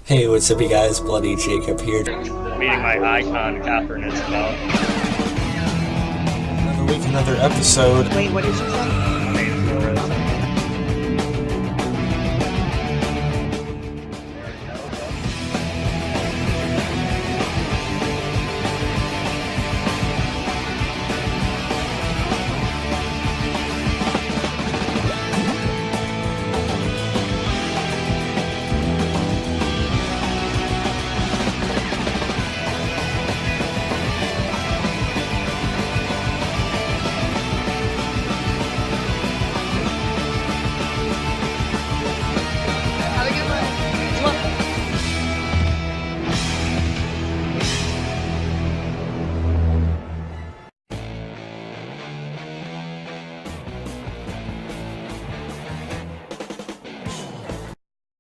Hey, what's up you guys? Bloodee Jacob here. Meeting my icon, Catherine Isabel. Another week, another episode. Wait, what did you say?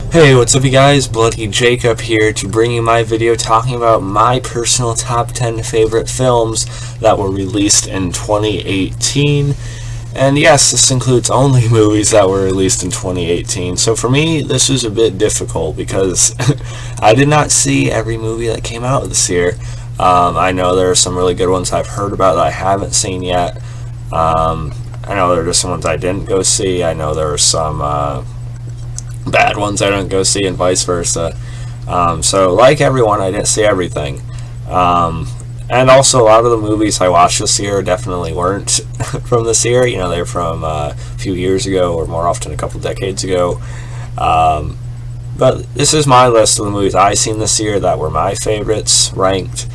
Hey, what's up you guys? Bloodee Jacob here to bring you my video talking about my personal top 10 favorite films that were released in 2018. And yes, this includes only movies that were released in 2018. So for me, this was a bit difficult because I did not see every movie that came out this year. I know there are some really good ones I've heard about that I haven't seen yet. I know there are just some ones I didn't go see. I know there are some bad ones I don't go see, and vice versa. So like everyone, I didn't see everything. And also a lot of the movies I watched this year definitely weren't from this year. You know, they're from a few years ago, or more often a couple decades ago. But this is my list of the movies I've seen this year that were my favorites, ranked.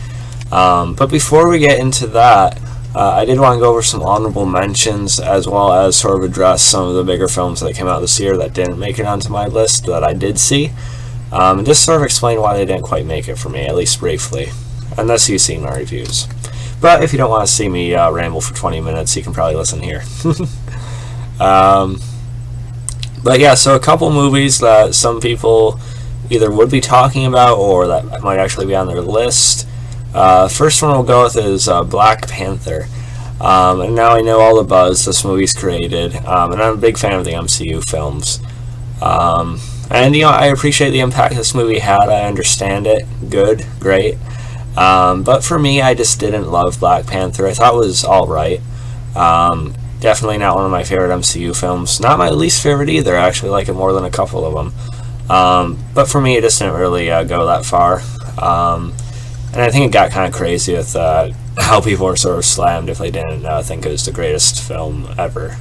But before we get into that, I did want to go over some honorable mentions, as well as sort of address some of the bigger films that came out this year that didn't make it onto my list that I did see, and just sort of explain why they didn't quite make it for me, at least briefly, unless you've seen my reviews. But if you don't want to see me ramble for 20 minutes, you can probably listen here. But yeah, so a couple movies that some people either would be talking about or that might actually be on their list. First one we'll go with is Black Panther. And now I know all the buzz this movie's created, and I'm a big fan of the MCU films. And, you know, I appreciate the impact this movie had. I understand it. Good. Great. But for me, I just didn't love Black Panther. I thought it was alright. Definitely not one of my favorite MCU films. Not my least favorite either. I actually like it more than a couple of them. But for me, it just didn't really go that far. And I think it got kind of crazy with how people were sort of slammed if they didn't think it was the greatest film ever.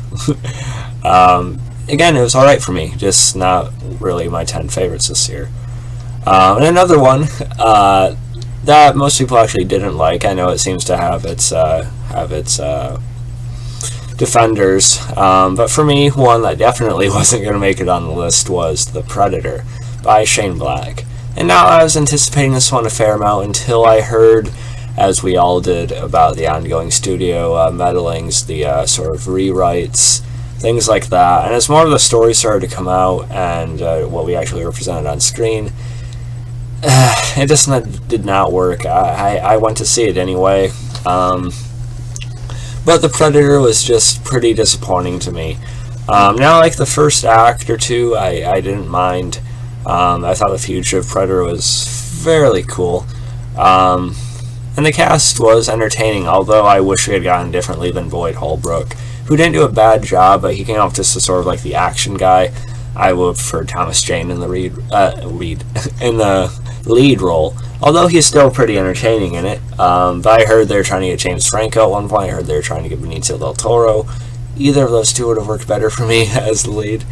Again, it was alright for me, just not really my 10 favorites this year. And another one that most people actually didn't like, I know it seems to have its defenders, but for me, one that definitely wasn't going to make it on the list was The Predator by Shane Black. And now I was anticipating this one a fair amount until I heard, as we all did, about the ongoing studio meddlings, the sort of rewrites, things like that. And as more of the story started to come out and what we actually represented on screen, it just did not work. I went to see it anyway. But The Predator was just pretty disappointing to me. Now, like the first act or two, I didn't mind. I thought The Fugitive Predator was fairly cool. And the cast was entertaining, although I wish we had gotten differently than Boyd Holbrook, who didn't do a bad job, but he came off just as sort of like the action guy. I would prefer Thomas Jane in the lead role, although he's still pretty entertaining in it. But I heard they were trying to get James Franco at one point. I heard they were trying to get Benicio del Toro. Either of those two would have worked better for me as the lead.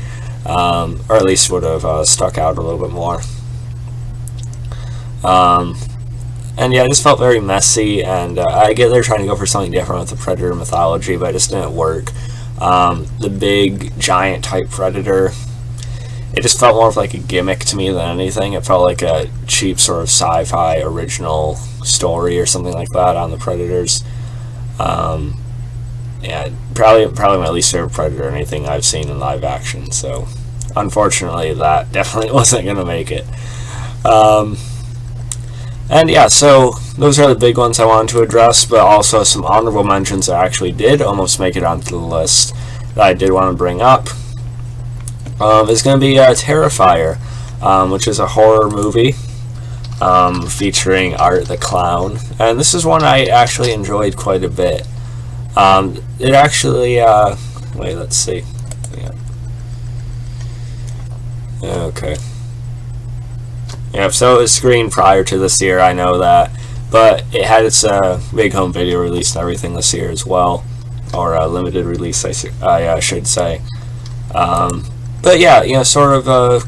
Or at least would have stuck out a little bit more. And yeah, it just felt very messy, and I get they're trying to go for something different with the Predator mythology, but it just didn't work. The big, giant type Predator, it just felt more of like a gimmick to me than anything. It felt like a cheap sort of sci-fi original story or something like that on the Predators. Yeah, probably my least favorite Predator or anything I've seen in live action, so unfortunately that definitely wasn't going to make it. And yeah, so those are the big ones I wanted to address, but also some honorable mentions that actually did almost make it onto the list that I did want to bring up. Is going to be Terrifier. which is a horror movie featuring Art the Clown. And this is one I actually enjoyed quite a bit. It actually, wait, let's see. Yeah. Okay. Yeah, so it was screened prior to this year, I know that. But it had its big home video release and everything this year as well. Or limited release, I should say. But yeah, you know, sort of,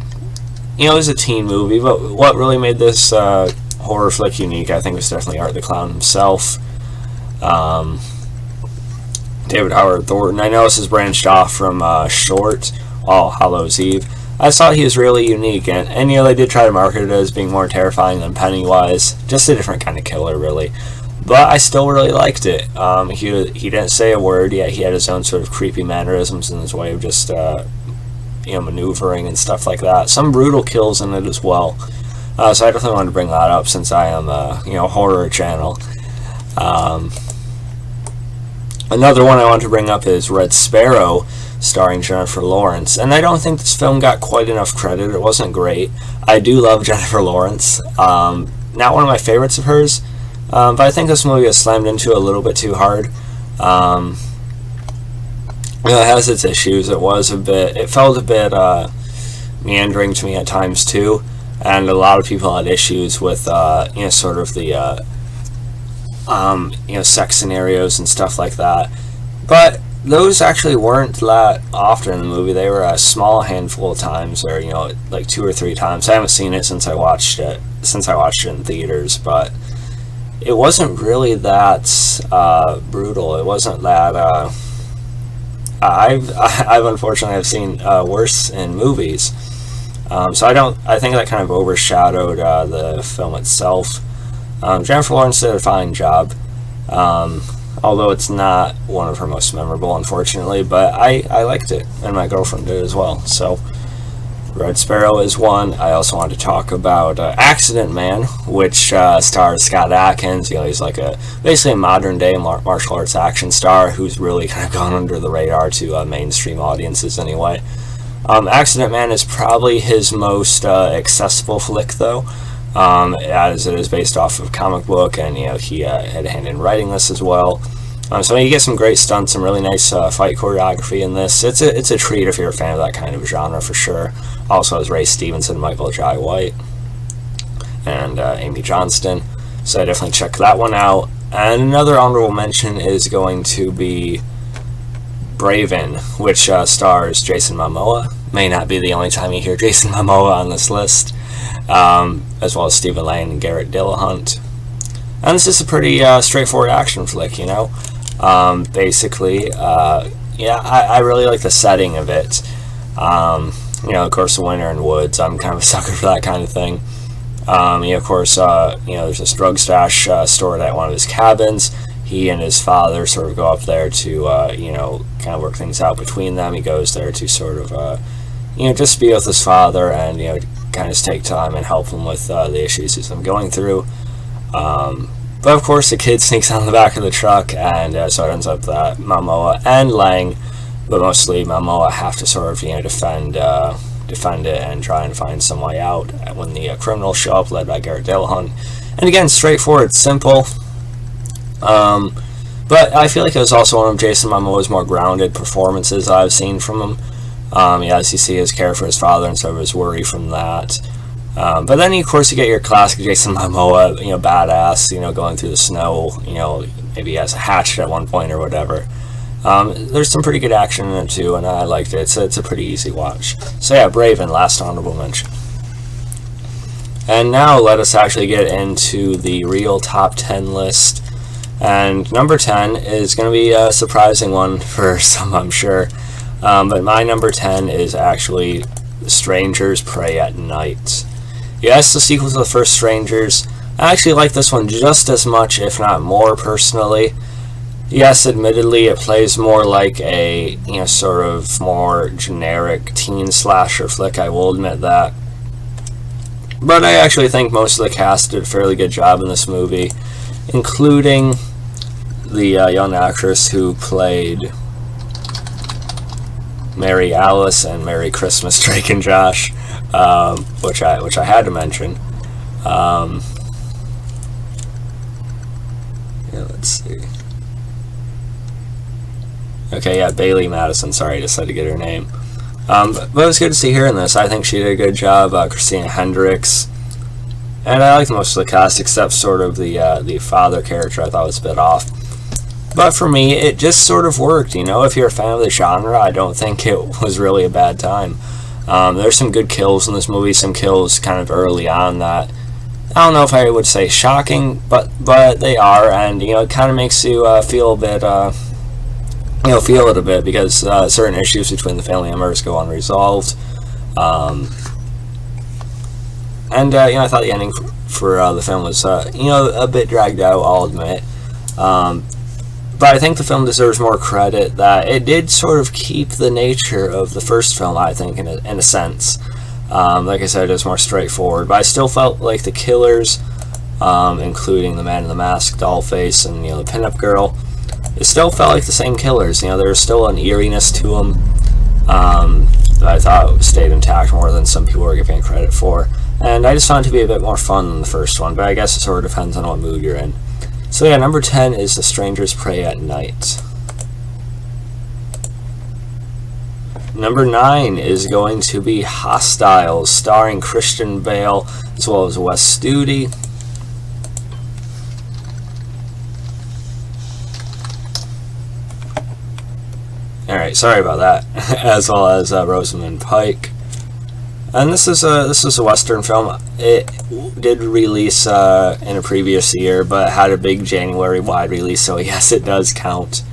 you know, it was a teen movie, but what really made this horror flick unique, I think, was definitely Art the Clown himself. David Howard Thornton. I know this is branched off from Short, All Hallows Eve. I thought he was really unique, and you know, they did try to market it as being more terrifying than Pennywise. Just a different kind of killer, really. But I still really liked it. He didn't say a word, yet he had his own sort of creepy mannerisms and his way of just, you know, maneuvering and stuff like that. Some brutal kills in it as well. So I definitely wanted to bring that up since I am a, you know, horror channel. Another one I want to bring up is Red Sparrow, starring Jennifer Lawrence. And I don't think this film got quite enough credit. It wasn't great. I do love Jennifer Lawrence. Not one of my favorites of hers. But I think this movie was slammed into a little bit too hard. You know, it has its issues. It felt a bit meandering to me at times too. And a lot of people had issues with, you know, sort of the, you know, sex scenarios and stuff like that. But those actually weren't that often in the movie. They were a small handful of times, or, you know, like 2 or 3 times. I haven't seen it since I watched it in theaters, but it wasn't really that brutal. It wasn't that. I've unfortunately have seen worse in movies. So I think that kind of overshadowed the film itself. Jennifer Lawrence did a fine job, although it's not one of her most memorable, unfortunately, but I liked it, and my girlfriend did as well. So Red Sparrow is one. I also want to talk about Accident Man, which stars Scott Adkins. You know, he's like basically a modern day martial arts action star who's really kind of gone under the radar to mainstream audiences anyway. Accident Man is probably his most accessible flick, though, as it is based off of a comic book, and you know, he had a hand in writing this as well. So you get some great stunts, some really nice fight choreography in this. It's a treat if you're a fan of that kind of genre, for sure. Also has Ray Stevenson, Michael Jai White, and Amy Johnston. So definitely check that one out. And another honorable mention is going to be Braven, which stars Jason Momoa. May not be the only time you hear Jason Momoa on this list. As well as Stephen Lang and Garrett Dillahunt. And this is a pretty straightforward action flick, you know. Basically, yeah, I really like the setting of it. You know, of course, the winter and woods. I'm kind of a sucker for that kind of thing. You know, of course, you know, there's this drug stash stored at one of his cabins. He and his father sort of go up there to, you know, kind of work things out between them. He goes there to sort of, you know, just be with his father and, you know, kind of take time and help him with the issues he's been going through. But of course, the kid sneaks on the back of the truck, and so it ends up that Momoa and Lang, but mostly Momoa, have to sort of, you know, defend it and try and find some way out when the criminals show up, led by Garrett Dillahunt. And again, straightforward, simple. But I feel like it was also one of Jason Momoa's more grounded performances I've seen from him. Yeah, as you see his care for his father and sort of his worry from that. But then, of course, you get your classic Jason Momoa, you know, badass, you know, going through the snow, you know, maybe he has a hatchet at one point or whatever. There's some pretty good action in it, too, and I liked it. It's a pretty easy watch. So, yeah, Braven, last honorable mention. And now let us actually get into the real top 10 list. And number 10 is going to be a surprising one for some, I'm sure. But my number 10 is actually Strangers Prey at Night. Yes, the sequel to the first Strangers. I actually like this one just as much, if not more, personally. Yes, admittedly, it plays more like a, you know, sort of more generic teen slasher flick, I will admit that. But I actually think most of the cast did a fairly good job in this movie, including the young actress who played Mary Alice and Merry Christmas, Drake and Josh. which I had to mention. Yeah, let's see. Okay, yeah, Bailey Madison. Sorry, I just had to get her name. But it was good to see her in this. I think she did a good job. Christina Hendricks. And I liked most of the cast, except sort of the father character I thought was a bit off. But for me, it just sort of worked, you know. If you're a fan of the genre, I don't think it was really a bad time. There's some good kills in this movie, some kills kind of early on that, I don't know if I would say shocking, but they are, and, you know, it kind of makes you feel a bit, feel it a bit, because certain issues between the family members go unresolved. And I thought the ending for the film was, a bit dragged out, I'll admit. But I think the film deserves more credit that it did sort of keep the nature of the first film, I think, in a sense. Like I said, it was more straightforward, but I still felt like the killers, including the man in the mask, Dollface, and, the pinup girl, it still felt like the same killers. There was still an eeriness to them that I thought stayed intact more than some people were giving it credit for. And I just found it to be a bit more fun than the first one, but I guess it sort of depends on what mood you're in. So yeah, number 10 is The Strangers Prey at Night. Number 9 is going to be Hostiles, starring Christian Bale as well as Wes Studi. Alright, sorry about that. As well as Rosamund Pike. And this is a Western film. It did release in a previous year, but had a big January wide release, so yes, it does count.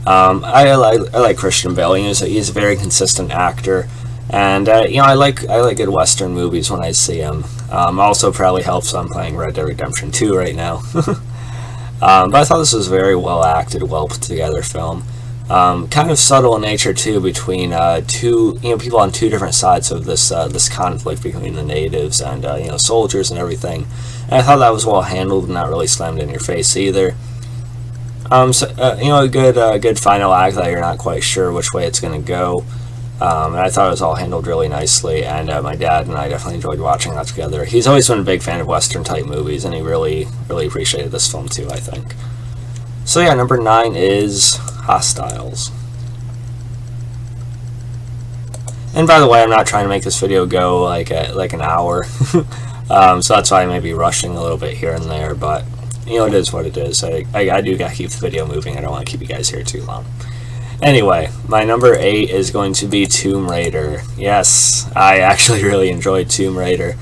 I like Christian Bale. He's a very consistent actor, and I like good Western movies when I see him. Also, probably helps I'm playing Red Dead Redemption 2 right now. But I thought this was a very well acted, well put together film. Kind of subtle in nature too, between two people on two different sides of this conflict between the natives and soldiers and everything. And I thought that was well handled and not really slammed in your face either. A good final act that you're not quite sure which way it's going to go. And I thought it was all handled really nicely, and my dad and I definitely enjoyed watching that together. He's always been a big fan of Western type movies, and he really appreciated this film too, I think. So yeah, number 9 is Hostiles. And by the way, I'm not trying to make this video go like an hour, so that's why I may be rushing a little bit here and there, but it is what it is. I do gotta keep the video moving. I don't want to keep you guys here too long. Anyway, my number 8 is going to be Tomb Raider. Yes, I actually really enjoyed Tomb Raider.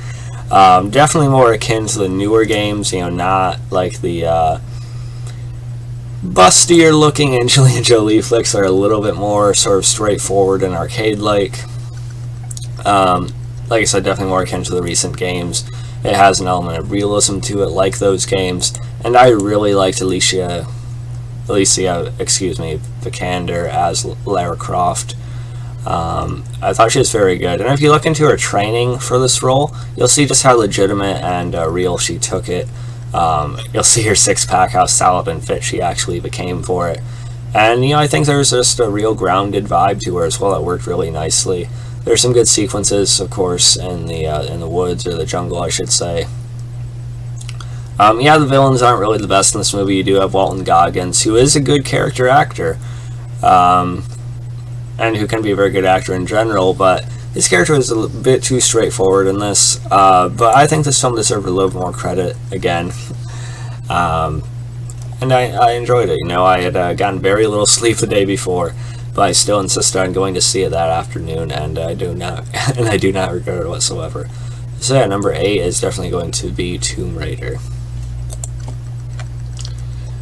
Definitely more akin to the newer games, not like the bustier looking Angelina Jolie flicks are a little bit more sort of straightforward and arcade-like. Like I said, definitely more akin to the recent games. It has an element of realism to it, like those games, and I really liked Alicia Vikander as Lara Croft. I thought she was very good, and if you look into her training for this role, you'll see just how legitimate and real she took it. You'll see her six-pack, how solid and fit she actually became for it. And, I think there's just a real grounded vibe to her as well that worked really nicely. There's some good sequences, of course, in the woods, or the jungle, I should say. The villains aren't really the best in this movie. You do have Walton Goggins, who is a good character actor, and who can be a very good actor in general, but his character is a bit too straightforward in this, but I think this film deserved a little bit more credit, again. And I enjoyed it. I had gotten very little sleep the day before, but I still insisted on going to see it that afternoon, and I do not regret it whatsoever. So yeah, number 8 is definitely going to be Tomb Raider.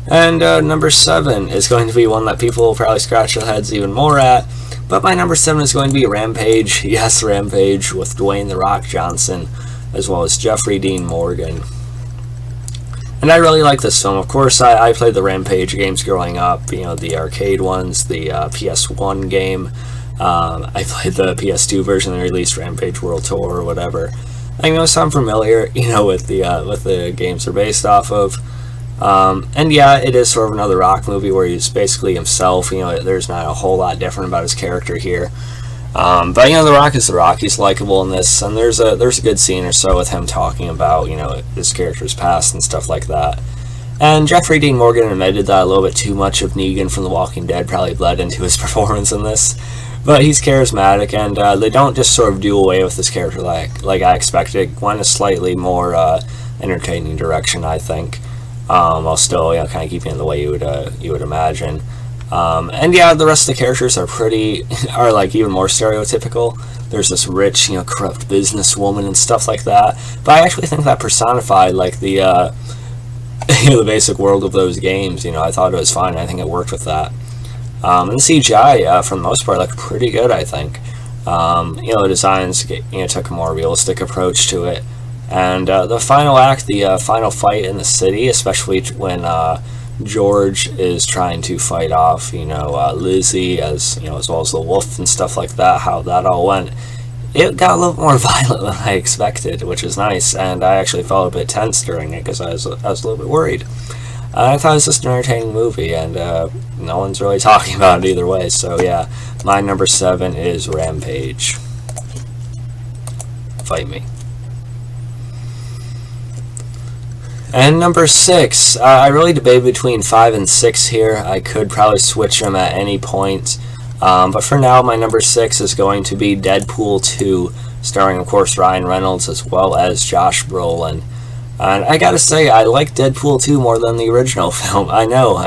And number 7 is going to be one that people will probably scratch their heads even more at, but my number 7 is going to be Rampage. Yes, Rampage, with Dwayne "The Rock" Johnson, as well as Jeffrey Dean Morgan. And I really like this film. Of course, I played the Rampage games growing up, the arcade ones, the PS1 game. I played the PS2 version that released, Rampage World Tour or whatever. So I'm familiar, with the games they're based off of. And yeah, it is sort of another Rock movie where he's basically himself. There's not a whole lot different about his character here. But The Rock is The Rock. He's likable in this, and there's a good scene or so with him talking about his character's past and stuff like that. And Jeffrey Dean Morgan admitted that a little bit too much of Negan from The Walking Dead probably bled into his performance in this. But he's charismatic, and they don't just sort of do away with this character like I expected. It went a slightly more entertaining direction, I think, while still kind of keeping it the way you would imagine. And yeah, the rest of the characters are like even more stereotypical. There's this rich, corrupt businesswoman and stuff like that. But I actually think that personified like the the basic world of those games. I thought it was fine. I think it worked with that. And the CGI, for the most part, looked pretty good, I think. The designs took a more realistic approach to it. And the final act, the final fight in the city, especially when George is trying to fight off, Lizzie, as well as the wolf and stuff like that, how that all went. It got a little more violent than I expected, which is nice, and I actually felt a bit tense during it because I was a little bit worried. I thought it was just an entertaining movie, and no one's really talking about it either way, so yeah, my number 7 is Rampage. Fight me. And number 6, I really debated between 5 and 6 here. I could probably switch them at any point, but for now, my number 6 is going to be Deadpool 2, starring, of course, Ryan Reynolds as well as Josh Brolin. And I gotta say, I like Deadpool 2 more than the original film. I know.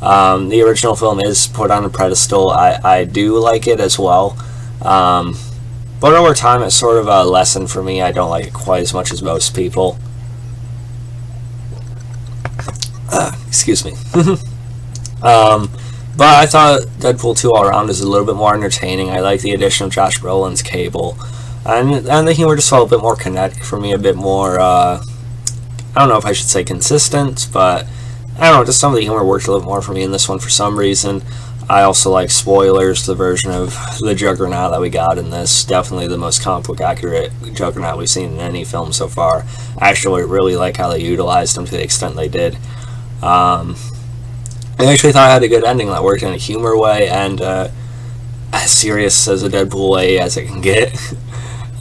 The original film is put on a pedestal. I do like it as well. But over time, it's sort of a lesson for me. I don't like it quite as much as most people. Excuse me. But I thought Deadpool 2 all around is a little bit more entertaining. I like the addition of Josh Brolin's Cable. And the humor just felt a bit more kinetic for me, a bit more, I don't know if I should say consistent, but I don't know, just some of the humor worked a little more for me in this one for some reason. I also like, spoilers, the version of the Juggernaut that we got in this. Definitely the most comic book accurate Juggernaut we've seen in any film so far. I actually really like how they utilized him to the extent they did. I actually thought I had a good ending that worked in a humor way and as serious as a Deadpool way as it can get.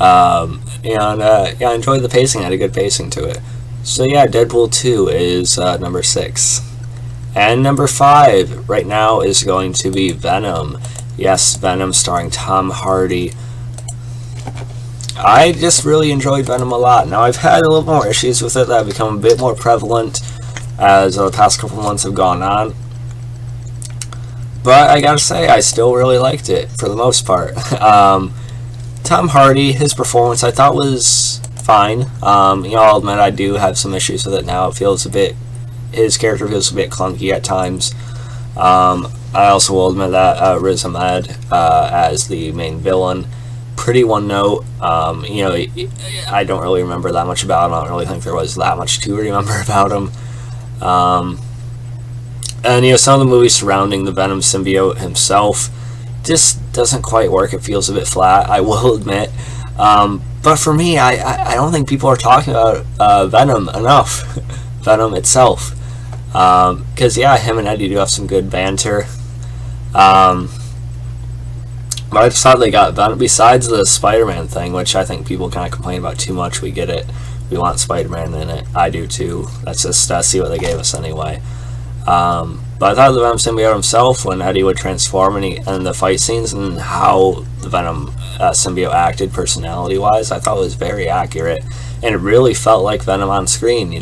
Yeah, I enjoyed the pacing. I had a good pacing to it. So yeah, Deadpool 2 is number 6. And number 5 right now is going to be Venom. Yes, Venom starring Tom Hardy. I just really enjoyed Venom a lot. Now, I've had a little more issues with it that have become a bit more prevalent as the past couple months have gone on. But I gotta say, I still really liked it for the most part. Tom Hardy, his performance I thought was fine. I'll admit I do have some issues with it now. It feels his character feels a bit clunky at times. I also will admit that Riz Ahmed as the main villain, pretty one note. I don't really remember that much about him. I don't really think there was that much to remember about him. And some of the movies surrounding the Venom symbiote himself just doesn't quite work. It feels a bit flat, I will admit. But for me, I don't think people are talking about Venom enough. Venom itself. Because, yeah, him and Eddie do have some good banter. But I just thought they got Venom, besides the Spider-Man thing, which I think people kind of complain about too much. We get it. We want Spider-Man in it. I do too. Let's just see what they gave us anyway. But I thought the Venom symbiote himself, when Eddie would transform and the fight scenes and how the Venom symbiote acted personality-wise, I thought it was very accurate. And it really felt like Venom on screen,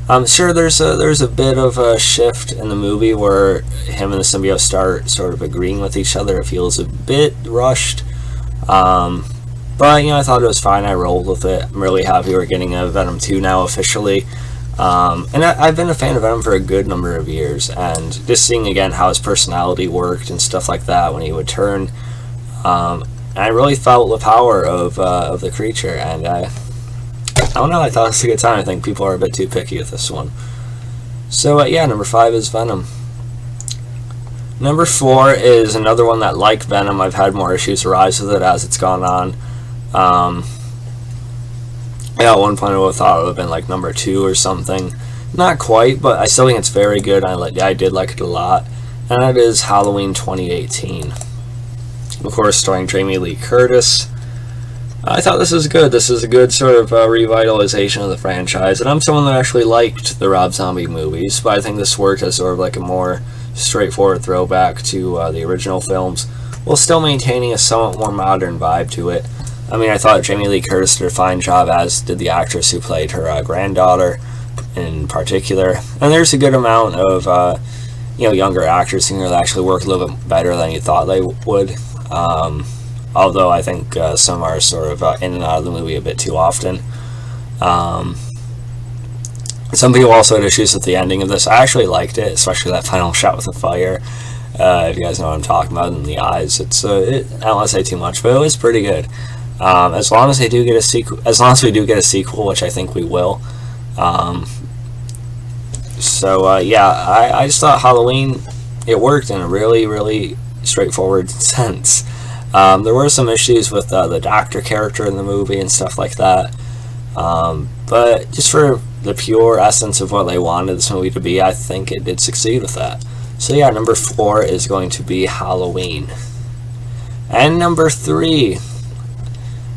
I'm sure there's a bit of a shift in the movie where him and the symbiote start sort of agreeing with each other. It feels a bit rushed. But, I thought it was fine. I rolled with it. I'm really happy we're getting a Venom 2 now officially. And I've been a fan of Venom for a good number of years, and just seeing again how his personality worked and stuff like that when he would turn, I really felt the power of the creature, and I don't know, I thought it was a good time. I think people are a bit too picky with this one. So yeah, number 5 is Venom. Number 4 is another one that, like Venom, I've had more issues arise with it as it's gone on. Yeah, at one point I would have thought it would have been like number 2 or something. Not quite, but I still think it's very good. I did like it a lot. And that is Halloween 2018. of course starring Jamie Lee Curtis. I thought this is good. This is a good sort of revitalization of the franchise, and I'm someone that actually liked the Rob Zombie movies, but I think this worked as sort of like a more straightforward throwback to the original films, while still maintaining a somewhat more modern vibe to it. I mean, I thought Jamie Lee Curtis did a fine job, as did the actress who played her granddaughter in particular, and there's a good amount of younger actors in here that actually work a little bit better than you thought they would. Although I think some are sort of in and out of the movie a bit too often. Some people also had issues with the ending of this. I actually liked it, especially that final shot with the fire. If you guys know what I'm talking about, in the eyes. I don't want to say too much, but it was pretty good. As long as we do get a sequel, which I think we will. I just thought Halloween, it worked in a really, really straightforward sense. There were some issues with the doctor character in the movie and stuff like that, but just for the pure essence of what they wanted this movie to be, I think it did succeed with that. So yeah, number 4 is going to be Halloween. And number 3,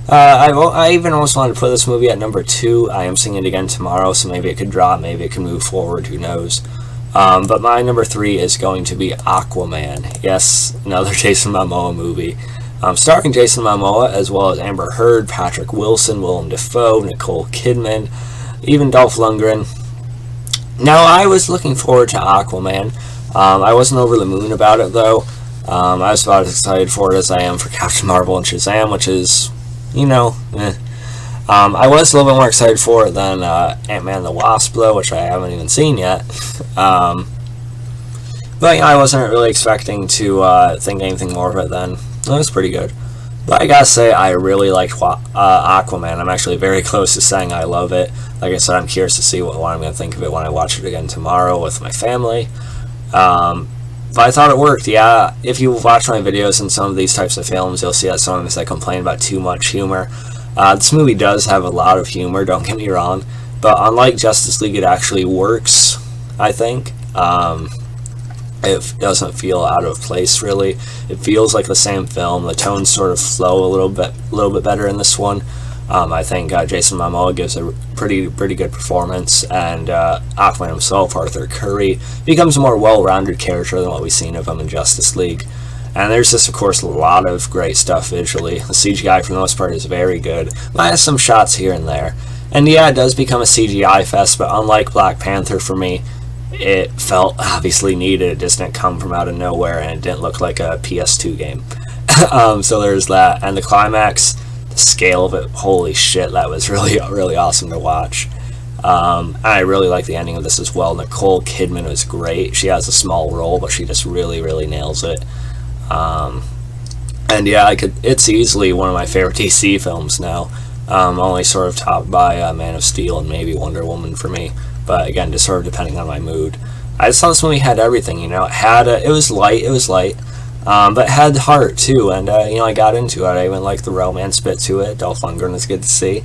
I even almost wanted to put this movie at number 2. I am seeing it again tomorrow, so maybe it could drop, maybe it can move forward, who knows. But my number 3 is going to be Aquaman. Yes, another Jason Momoa movie. Starring Jason Momoa, as well as Amber Heard, Patrick Wilson, Willem Dafoe, Nicole Kidman, even Dolph Lundgren. Now, I was looking forward to Aquaman. I wasn't over the moon about it, though. I was about as excited for it as I am for Captain Marvel and Shazam, which is, I was a little bit more excited for it than Ant-Man and the Wasp, though, which I haven't even seen yet. But I wasn't really expecting to think anything more of it then. It was pretty good. But I gotta say, I really liked Aquaman. I'm actually very close to saying I love it. Like I said, I'm curious to see what I'm going to think of it when I watch it again tomorrow with my family. But I thought it worked, yeah. If you watch my videos in some of these types of films, you'll see that sometimes I complain about too much humor. This movie does have a lot of humor, don't get me wrong. But unlike Justice League, it actually works, I think. It doesn't feel out of place, really. It feels like the same film. The tones sort of flow a little bit better in this one. I think Jason Momoa gives a pretty good performance, and Aquaman himself, Arthur Curry, becomes a more well-rounded character than what we've seen of him in Justice League. And there's just, of course, a lot of great stuff visually. The CGI, for the most part, is very good, minus some shots here and there. And yeah, it does become a CGI fest, but unlike Black Panther for me, it felt obviously needed. It just didn't come from out of nowhere, and it didn't look like a PS2 game. So there's that. And the climax, the scale of it, holy shit, that was really awesome to watch. I really like the ending of this as well. Nicole Kidman was great. She has a small role, but she just really nails it. And yeah, it's easily one of my favorite DC films now. Only sort of topped by Man of Steel and maybe Wonder Woman for me. But again, just sort of depending on my mood. I just thought this movie had everything, it was light, but it had heart too, and I got into it. I even liked the romance bit to it. Dolph Lundgren was good to see.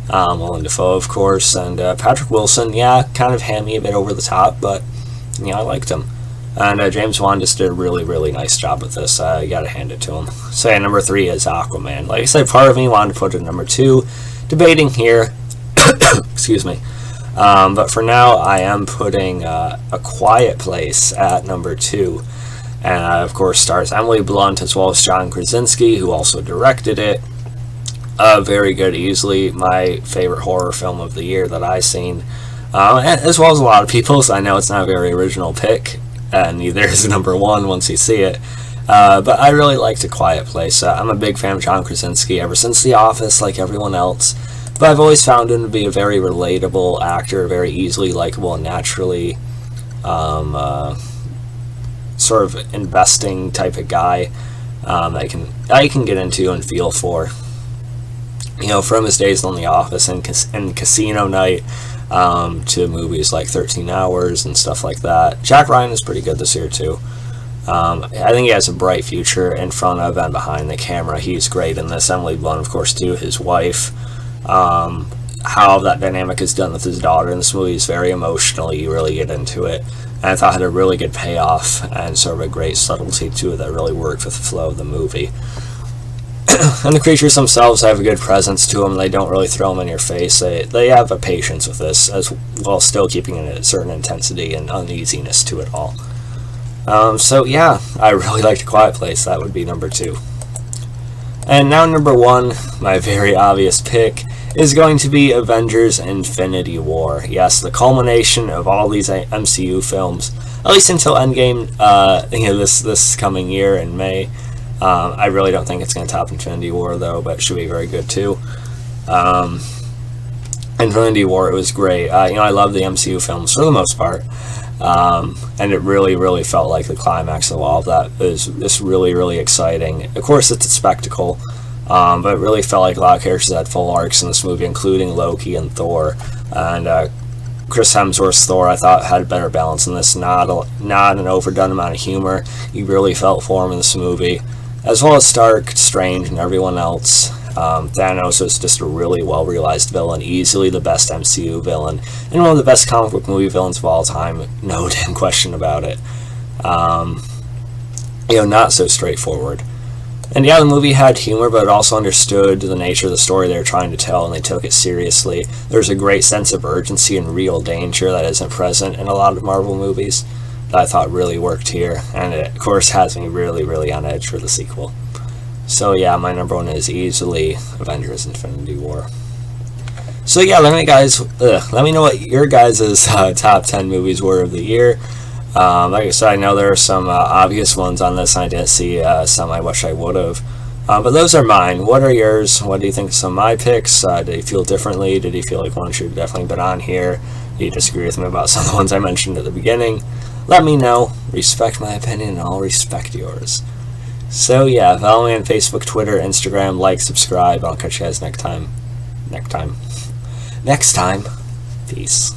Willem Dafoe, of course, and Patrick Wilson, yeah, kind of hammy, a bit over the top, but I liked him. And James Wan just did a really nice job with this. You gotta hand it to him. So yeah, number 3 is Aquaman. Like I said, part of me wanted to put it at number 2. Debating here. Excuse me. But for now, I am putting A Quiet Place at number 2. And of course stars Emily Blunt as well as John Krasinski, who also directed it. Very good, easily my favorite horror film of the year that I've seen. As well as a lot of people's. I know it's not a very original pick, and neither is number 1 once you see it. But I really liked A Quiet Place. I'm a big fan of John Krasinski ever since The Office, like everyone else. But I've always found him to be a very relatable actor, very easily likable and naturally sort of investing type of guy that I can get into and feel for. From his days on The Office and Casino Night to movies like 13 Hours and stuff like that. Jack Ryan is pretty good this year too. I think he has a bright future in front of and behind the camera. He's great in this. Emily Blunt, of course, too, his wife. How that dynamic is done with his daughter in this movie is very emotional. You really get into it. And I thought it had a really good payoff and sort of a great subtlety to it that really worked with the flow of the movie. And the creatures themselves have a good presence to them. They don't really throw them in your face. They have a patience with this, as well, still keeping a certain intensity and uneasiness to it all. So yeah, I really liked A Quiet Place. That would be number 2. And now number 1, my very obvious pick, is going to be Avengers Infinity War. Yes, the culmination of all these MCU films, at least until Endgame, this coming year in May. I really don't think it's going to top Infinity War, though, but it should be very good, too. Infinity War, it was great. I love the MCU films for the most part. And it really, really felt like the climax of all of that. It was just really, really exciting. Of course, it's a spectacle, but it really felt like a lot of characters had full arcs in this movie, including Loki and Thor. And Chris Hemsworth's Thor, I thought, had a better balance in this. Not an overdone amount of humor. You really felt for him in this movie, as well as Stark, Strange, and everyone else. Thanos was just a really well-realized villain, easily the best MCU villain, and one of the best comic book movie villains of all time, no damn question about it. Not so straightforward. And yeah, the movie had humor, but it also understood the nature of the story they were trying to tell, and they took it seriously. There's a great sense of urgency and real danger that isn't present in a lot of Marvel movies, that I thought really worked here, and it, of course, has me really, really on edge for the sequel. So yeah, my number 1 is easily Avengers Infinity War. So yeah, let me know what your guys' top 10 movies were of the year. Like I said, I know there are some obvious ones on this, and I didn't see some I wish I would have. But those are mine. What are yours? What do you think of some of my picks? Did you feel differently? Did you feel like one should have definitely been on here? Do you disagree with me about some of the ones I mentioned at the beginning? Let me know. Respect my opinion, and I'll respect yours. So yeah, follow me on Facebook, Twitter, Instagram, like, subscribe. I'll catch you guys next time. Peace.